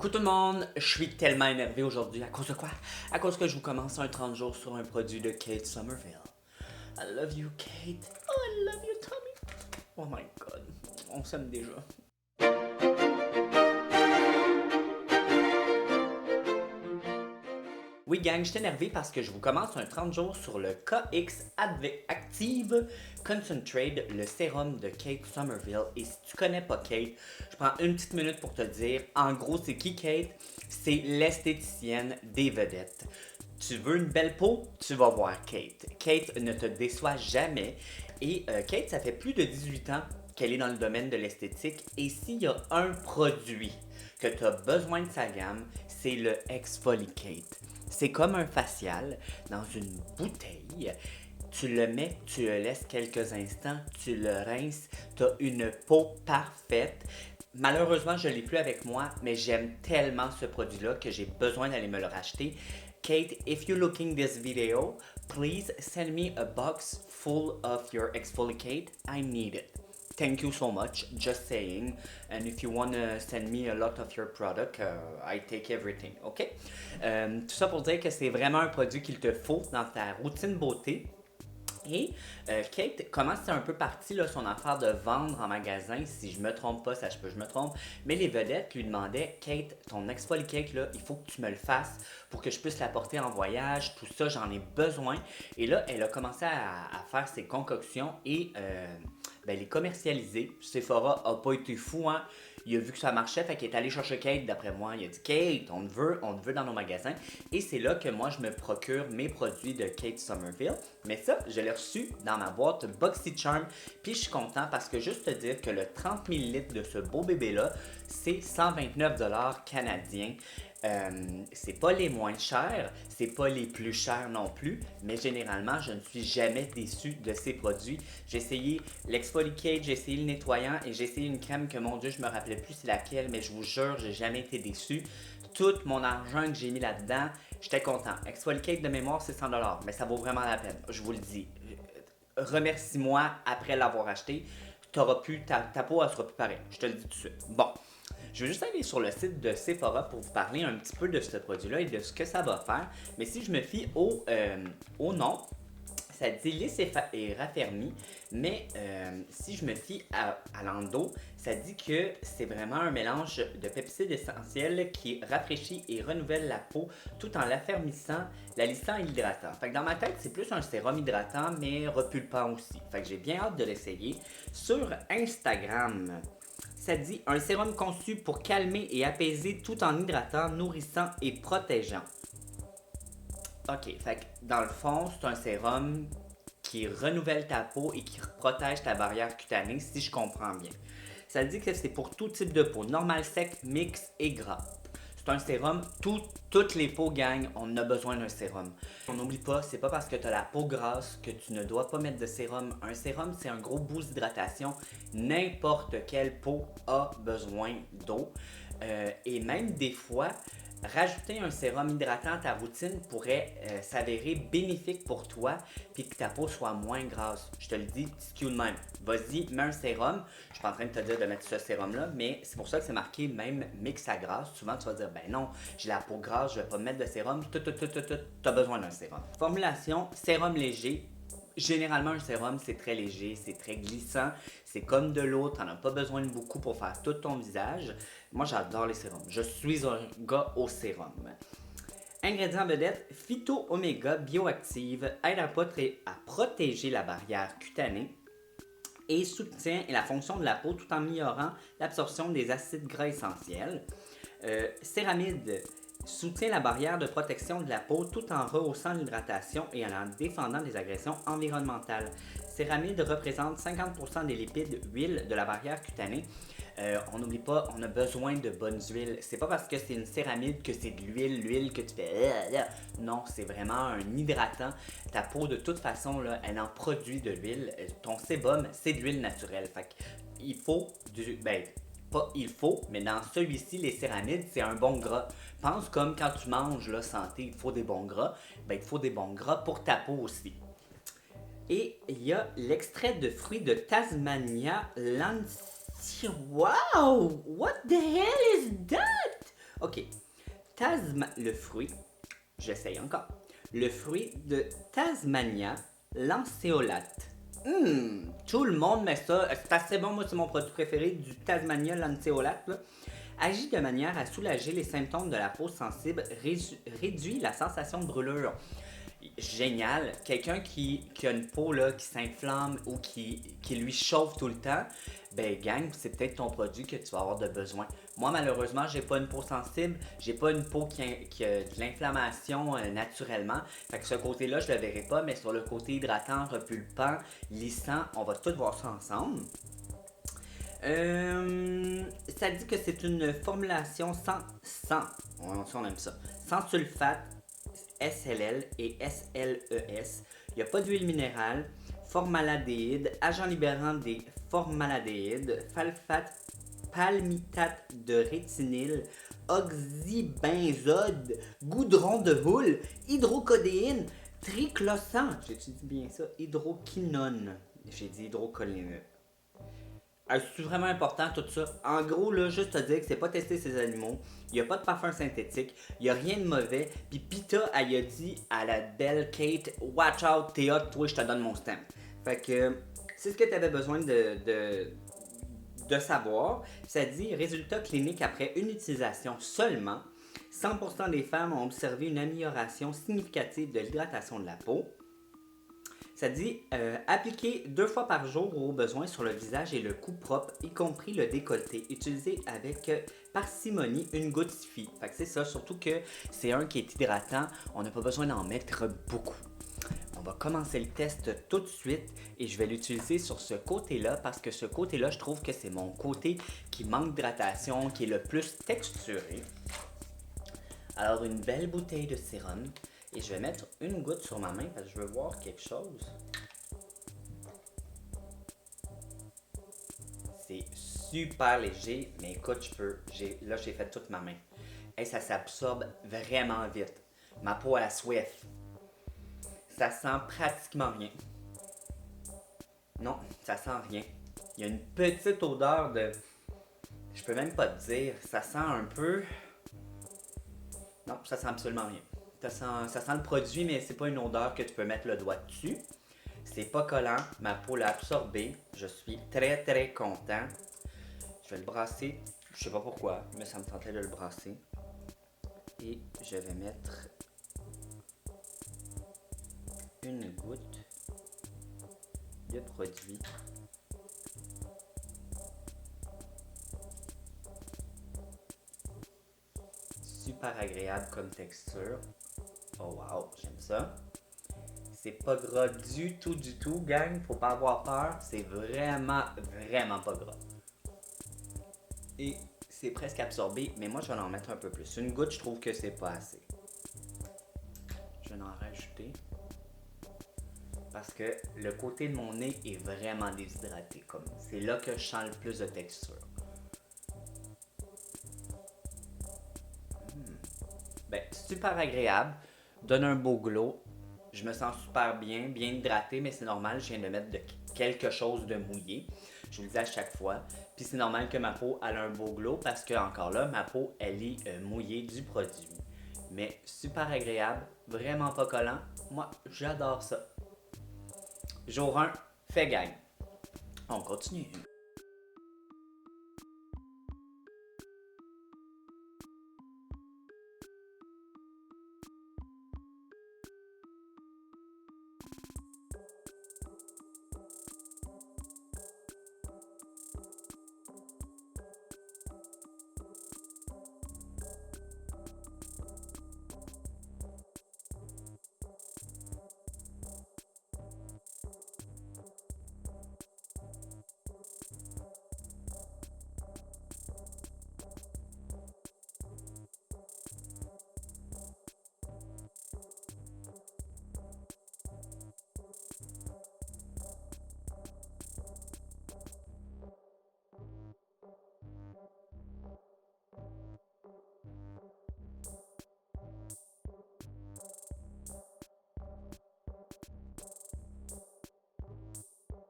Coucou tout le monde, je suis tellement énervé aujourd'hui. À cause de quoi? À cause que je vous commence un 30 jours sur un produit de Kate Somerville. I love you, Kate. Oh, I love you, Tommy. Oh my god, on s'aime déjà. Oui gang, je suis énervé parce que je vous commence un 30 jours sur le KX Active Concentrate, le sérum de Kate Somerville. Et si tu connais pas Kate, je prends une petite minute pour te dire, en gros c'est qui Kate? C'est l'esthéticienne des vedettes. Tu veux une belle peau? Tu vas voir Kate. Kate ne te déçoit jamais. Et Kate, ça fait plus de 18 ans qu'elle est dans le domaine de l'esthétique. Et s'il y a un produit que tu as besoin de sa gamme, c'est le Exfoliate. C'est comme un facial dans une bouteille. Tu le mets, tu le laisses quelques instants, tu le rinces, tu as une peau parfaite. Malheureusement, je ne l'ai plus avec moi, mais j'aime tellement ce produit-là que j'ai besoin d'aller me le racheter. Kate, if you're looking this video, please send me a box full of your exfoliate. I need it. Thank you so much, just saying. And if you want to send me a lot of your product, I take everything, ok? Tout ça pour dire que c'est vraiment un produit qu'il te faut dans ta routine beauté. Et Kate, comment c'est un peu parti là, son affaire de vendre en magasin, si je me trompe pas, ça je peux, je me trompe, mais les vedettes lui demandaient, Kate, ton exfoliate là, il faut que tu me le fasses pour que je puisse l'apporter en voyage, tout ça, j'en ai besoin. Et là, elle a commencé à faire ses concoctions et les commercialiser. Sephora a pas été fou, hein. Il a vu que ça marchait, fait qu'il est allé chercher Kate d'après moi. Il a dit Kate, on te veut dans nos magasins. Et c'est là que moi je me procure mes produits de Kate Somerville. Mais ça, je l'ai reçu dans ma boîte BoxyCharm. Puis je suis content parce que juste te dire que le 30 ml de ce beau bébé-là, c'est 129$ canadiens. C'est pas les moins chers, c'est pas les plus chers non plus, mais généralement, je ne suis jamais déçu de ces produits. J'ai essayé l'Exfoliate, j'ai essayé le nettoyant et j'ai essayé une crème que, mon Dieu, je me rappelais plus c'est laquelle, mais je vous jure, j'ai jamais été déçu. Tout mon argent que j'ai mis là-dedans, j'étais content. Exfoliate de mémoire, c'est 100$, mais ça vaut vraiment la peine, je vous le dis. Remercie-moi après l'avoir acheté. Ta peau, elle sera plus pareille, je te le dis tout de suite. Bon. Je vais juste aller sur le site de Sephora pour vous parler un petit peu de ce produit-là et de ce que ça va faire. Mais si je me fie au nom, ça dit lisse et raffermi. Mais si je me fie à l'endo, ça dit que c'est vraiment un mélange de peptides essentiels qui rafraîchit et renouvelle la peau tout en l'affermissant, la lissant et l'hydratant. Fait que dans ma tête, c'est plus un sérum hydratant mais repulpant aussi. Fait que j'ai bien hâte de l'essayer. Sur Instagram, ça dit un sérum conçu pour calmer et apaiser tout en hydratant, nourrissant et protégeant. Ok, fait que dans le fond, c'est un sérum qui renouvelle ta peau et qui protège ta barrière cutanée, si je comprends bien. Ça dit que c'est pour tout type de peau, normal, sec, mix et gras. C'est un sérum, toutes les peaux gagnent, on a besoin d'un sérum. On n'oublie pas, c'est pas parce que tu as la peau grasse que tu ne dois pas mettre de sérum. Un sérum, c'est un gros boost d'hydratation. N'importe quelle peau a besoin d'eau. Et même des fois, rajouter un sérum hydratant à ta routine pourrait s'avérer bénéfique pour toi puis que ta peau soit moins grasse. Je te le dis, petit cue de même. Vas-y, mets un sérum. Je suis pas en train de te dire de mettre ce sérum-là, mais c'est pour ça que c'est marqué même mix à grasse. Souvent, tu vas dire, ben non, j'ai la peau grasse, je vais pas mettre de sérum. Tu as besoin d'un sérum. Formulation, sérum léger. Généralement, un sérum, c'est très léger, c'est très glissant, c'est comme de l'eau, t'en as pas besoin de beaucoup pour faire tout ton visage. Moi, j'adore les sérums. Je suis un gars au sérum. Ingrédients vedette, phyto-oméga bioactive, aide à protéger la barrière cutanée et soutient la fonction de la peau tout en améliorant l'absorption des acides gras essentiels. Céramide soutient la barrière de protection de la peau tout en rehaussant l'hydratation et en défendant des agressions environnementales. Céramide représente 50% des lipides huiles de la barrière cutanée. On n'oublie pas, on a besoin de bonnes huiles. C'est pas parce que c'est une céramide que c'est de l'huile que tu fais. Non, c'est vraiment un hydratant. Ta peau, de toute façon, là, elle en produit de l'huile. Ton sébum, c'est de l'huile naturelle. Fait qu'il faut pas il faut, mais dans celui-ci, les céramides, c'est un bon gras. Pense comme quand tu manges là, santé, il faut des bons gras. Il faut des bons gras pour ta peau aussi. Et il y a l'extrait de fruits de Tasmania Lancy. Wow! What the hell is that? Ok. Le fruit, j'essaye encore. Le fruit de Tasmania lanceolate. Tout le monde met ça. C'est assez bon, moi c'est mon produit préféré du Tasmania lanceolate. Là. Agit de manière à soulager les symptômes de la peau sensible, réduit la sensation de brûlure. Génial. Quelqu'un qui a une peau là, qui s'inflamme ou qui lui chauffe tout le temps, ben gang, c'est peut-être ton produit que tu vas avoir de besoin. Moi, malheureusement, j'ai pas une peau sensible, j'ai pas une peau qui a de l'inflammation naturellement. Fait que ce côté-là, je le verrai pas, mais sur le côté hydratant, repulpant, lissant, on va tout voir ça ensemble. Ça dit que c'est une formulation sans, on aime ça, sans sulfate, SLL et SLES. Il n'y a pas d'huile minérale, formaldéhyde, agent libérant des formaldéhydes, palmitate de rétinyle, oxybenzode, goudron de houle, hydrocodéine, triclosan, j'ai-tu dit bien ça, hydroquinone, j'ai dit hydrocoline. C'est vraiment important tout ça. En gros, là, juste te dire que c'est pas tester ces animaux. Il n'y a pas de parfum synthétique. Il n'y a rien de mauvais. Puis Pita, elle a dit à la belle Kate, watch out, t'es hot, toi, je te donne mon stamp. Fait que c'est ce que tu avais besoin de savoir. Ça dit résultat clinique après une utilisation seulement. 100% des femmes ont observé une amélioration significative de l'hydratation de la peau. Ça dit appliquer 2 fois par jour au besoin sur le visage et le cou propre, y compris le décolleté. Utilisez avec parcimonie, une goutte suffit. Fait que c'est ça, surtout que c'est un qui est hydratant, on n'a pas besoin d'en mettre beaucoup. On va commencer le test tout de suite et je vais l'utiliser sur ce côté-là parce que ce côté-là, je trouve que c'est mon côté qui manque d'hydratation, qui est le plus texturé. Alors, une belle bouteille de sérum. Et je vais mettre une goutte sur ma main parce que je veux voir quelque chose. C'est super léger, mais écoute, là, j'ai fait toute ma main. Et ça s'absorbe vraiment vite. Ma peau a soif. Ça sent pratiquement rien. Non, ça sent rien. Il y a une petite odeur de... Je peux même pas te dire. Ça sent un peu... Non, ça sent absolument rien. Ça sent le produit, mais c'est pas une odeur que tu peux mettre le doigt dessus. C'est pas collant, ma peau l'a absorbé. Je suis très très content. Je vais le brasser, je sais pas pourquoi, mais ça me tentait de le brasser. Et je vais mettre une goutte de produit. Super agréable comme texture. Oh wow, j'aime ça. C'est pas gras du tout, gang. Faut pas avoir peur. C'est vraiment pas gras. Et c'est presque absorbé, mais moi je vais en mettre un peu plus. Une goutte, je trouve que c'est pas assez. Je vais en rajouter. Parce que le côté de mon nez est vraiment déshydraté. C'est là que je sens le plus de texture. Ben, super agréable. Donne un beau glow. Je me sens super bien hydraté, mais c'est normal, je viens de mettre quelque chose de mouillé. Je vous le dis à chaque fois. Puis c'est normal que ma peau ait un beau glow parce que, encore là, ma peau, elle est mouillée du produit. Mais super agréable, vraiment pas collant. Moi, j'adore ça. Jour 1, fait gagne. On continue.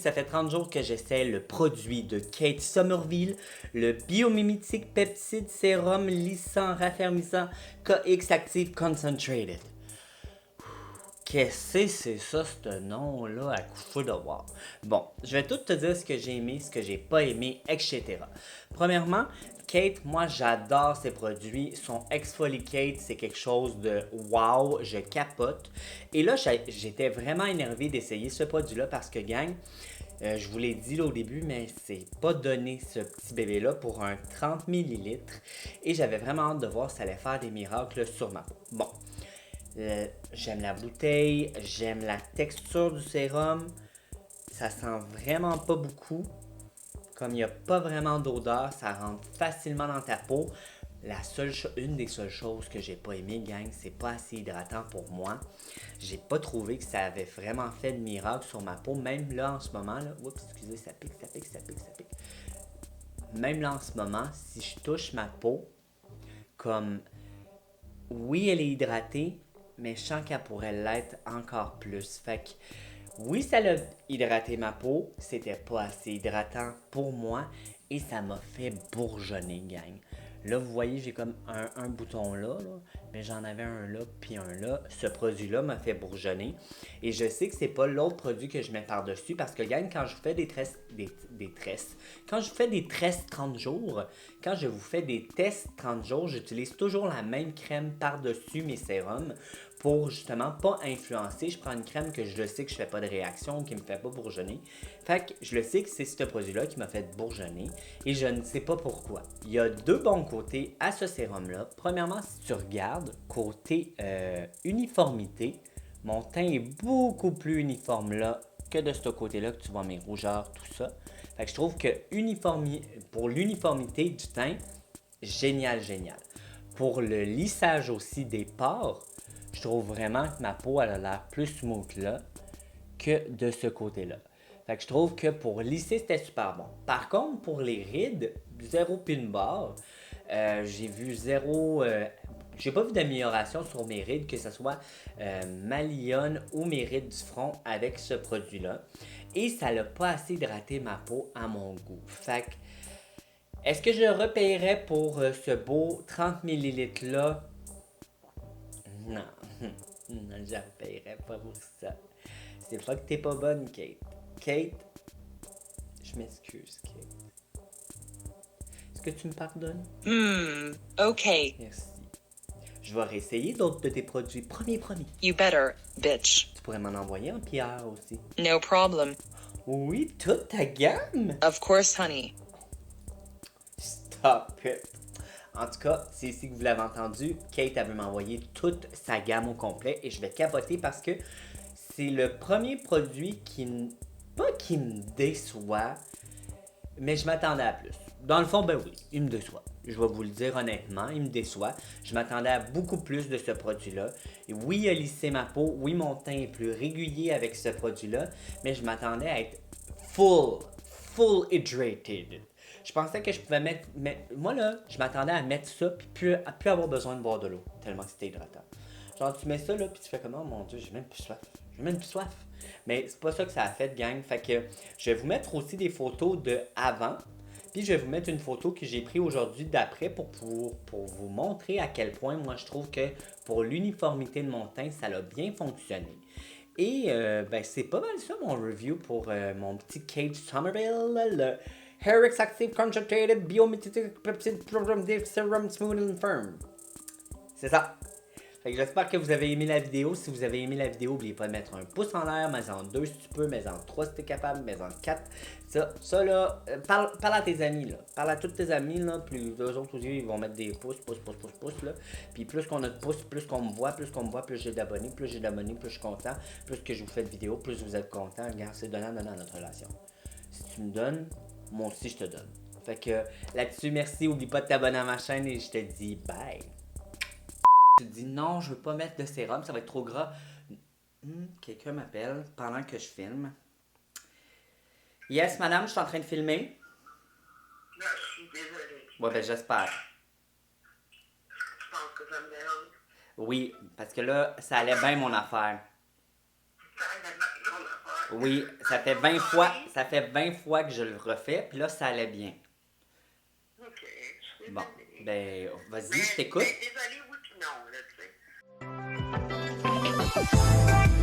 ça fait 30 jours que j'essaie le produit de Kate Somerville, le biomimétique peptide sérum lissant raffermissant KX Active Concentrated. Qu'est-ce que c'est ça, ce nom-là, à coucher de voir? Bon, je vais tout te dire ce que j'ai aimé, ce que j'ai pas aimé, etc. Premièrement, Kate, moi j'adore ses produits. Son Exfoliate, c'est quelque chose de wow, je capote. Et là, j'étais vraiment énervé d'essayer ce produit-là parce que, gang, je vous l'ai dit là, au début, mais c'est pas donné ce petit bébé-là pour un 30 ml. Et j'avais vraiment hâte de voir si ça allait faire des miracles sur ma peau. Bon. J'aime la bouteille, j'aime la texture du sérum. Ça sent vraiment pas beaucoup. Comme il n'y a pas vraiment d'odeur, ça rentre facilement dans ta peau. Une des seules choses que j'ai pas aimé, gang, c'est pas assez hydratant pour moi. J'ai pas trouvé que ça avait vraiment fait de miracle sur ma peau. Même là en ce moment, là, oups, excusez, ça pique. Même là en ce moment, si je touche ma peau, comme oui, elle est hydratée, mais je sens qu'elle pourrait l'être encore plus. Fait que, oui, ça l'a hydraté ma peau, c'était pas assez hydratant pour moi et ça m'a fait bourgeonner, gang. Là, vous voyez, j'ai comme un bouton là, mais j'en avais un là, puis un là. Ce produit-là m'a fait bourgeonner. Et je sais que c'est pas l'autre produit que je mets par-dessus parce que, gang, quand je vous fais quand je vous fais des tresses 30 jours, quand je vous fais des tests 30 jours, j'utilise toujours la même crème par-dessus mes sérums pour justement pas influencer. Je prends une crème que je le sais que je fais pas de réaction, qui me fait pas bourgeonner. Fait que je le sais que c'est ce produit-là qui m'a fait bourgeonner et je ne sais pas pourquoi. Il y a deux bons côtés à ce sérum-là. Premièrement, si tu regardes côté uniformité, mon teint est beaucoup plus uniforme là que de ce côté-là que tu vois mes rougeurs, tout ça. Fait que je trouve que pour l'uniformité du teint, génial. Pour le lissage aussi des pores, je trouve vraiment que ma peau elle a l'air plus smooth là que de ce côté-là. Fait que je trouve que pour lisser, c'était super bon. Par contre, pour les rides, zéro pin bar. J'ai vu zéro. J'ai pas vu d'amélioration sur mes rides, que ce soit ma lionne ou mes rides du front avec ce produit-là. Et ça l'a pas assez hydraté ma peau à mon goût. Fait que, est-ce que je le repayerais pour ce beau 30 ml là? Non. Non, je ne repayerais pas pour ça. C'est pas que t'es pas bonne, Kate. Kate, je m'excuse, Kate. Est-ce que tu me pardonnes? Ok. Merci. Je vais réessayer d'autres de tes produits. Promis. You better, bitch. Tu pourrais m'en envoyer en PR aussi. No problem. Oui, toute ta gamme. Of course, honey. Stop it. En tout cas, c'est ici que vous l'avez entendu. Kate, elle veut m'envoyer toute sa gamme au complet et je vais capoter parce que c'est le premier produit pas qui me déçoit, mais je m'attendais à plus. Dans le fond, ben oui, il me déçoit. Je vais vous le dire honnêtement, il me déçoit. Je m'attendais à beaucoup plus de ce produit-là. Et oui, il a lissé ma peau. Oui, mon teint est plus régulier avec ce produit-là. Mais je m'attendais à être full hydrated. Je pensais que je pouvais mettre. Moi, là, je m'attendais à mettre ça puis plus avoir besoin de boire de l'eau. Tellement que c'était hydratant. Genre, tu mets ça, là, puis tu fais comme, oh mon dieu, j'ai même plus soif. Mais c'est pas ça que ça a fait, gang. Fait que je vais vous mettre aussi des photos de avant. Puis je vais vous mettre une photo que j'ai prise aujourd'hui d'après pour vous montrer à quel point moi je trouve que pour l'uniformité de mon teint, ça a bien fonctionné. Et ben c'est pas mal ça mon review pour mon petit Kate Somerville, le Hair Active Concentrated Biomimetic Peptide Program Serum Smooth and Firm. C'est ça. Fait que j'espère que vous avez aimé la vidéo. Si vous avez aimé la vidéo, n'oubliez pas de mettre un pouce en l'air, mais en 2 si tu peux, mais en 3 si t'es capable, mais en 4. Ça là, parle à tes amis là. Parle à tous tes amis là, puis eux autres aussi, ils vont mettre des pouces là. Puis plus qu'on a de pouces, plus qu'on me voit, plus j'ai d'abonnés, plus je suis content, plus que je vous fais de vidéos, plus vous êtes content. Regarde, c'est donnant notre relation. Si tu me donnes, moi aussi je te donne. Fait que là-dessus, merci, oublie pas de t'abonner à ma chaîne et je te dis bye. Tu te dis non, je veux pas mettre de sérum, ça va être trop gras. Quelqu'un m'appelle pendant que je filme. Yes, madame, je suis en train de filmer. Non, je suis désolée. Ouais, ben j'espère. Je pense que ça me dérange. Oui, parce que là, ça allait bien mon affaire. Ça allait bien ton affaire. Oui, ça fait 20 fois que je le refais, puis là, ça allait bien. OK. Je suis Bon, désolée. ben, vas-y, Mais, je t'écoute. désolée, oui puis non, là, tu sais.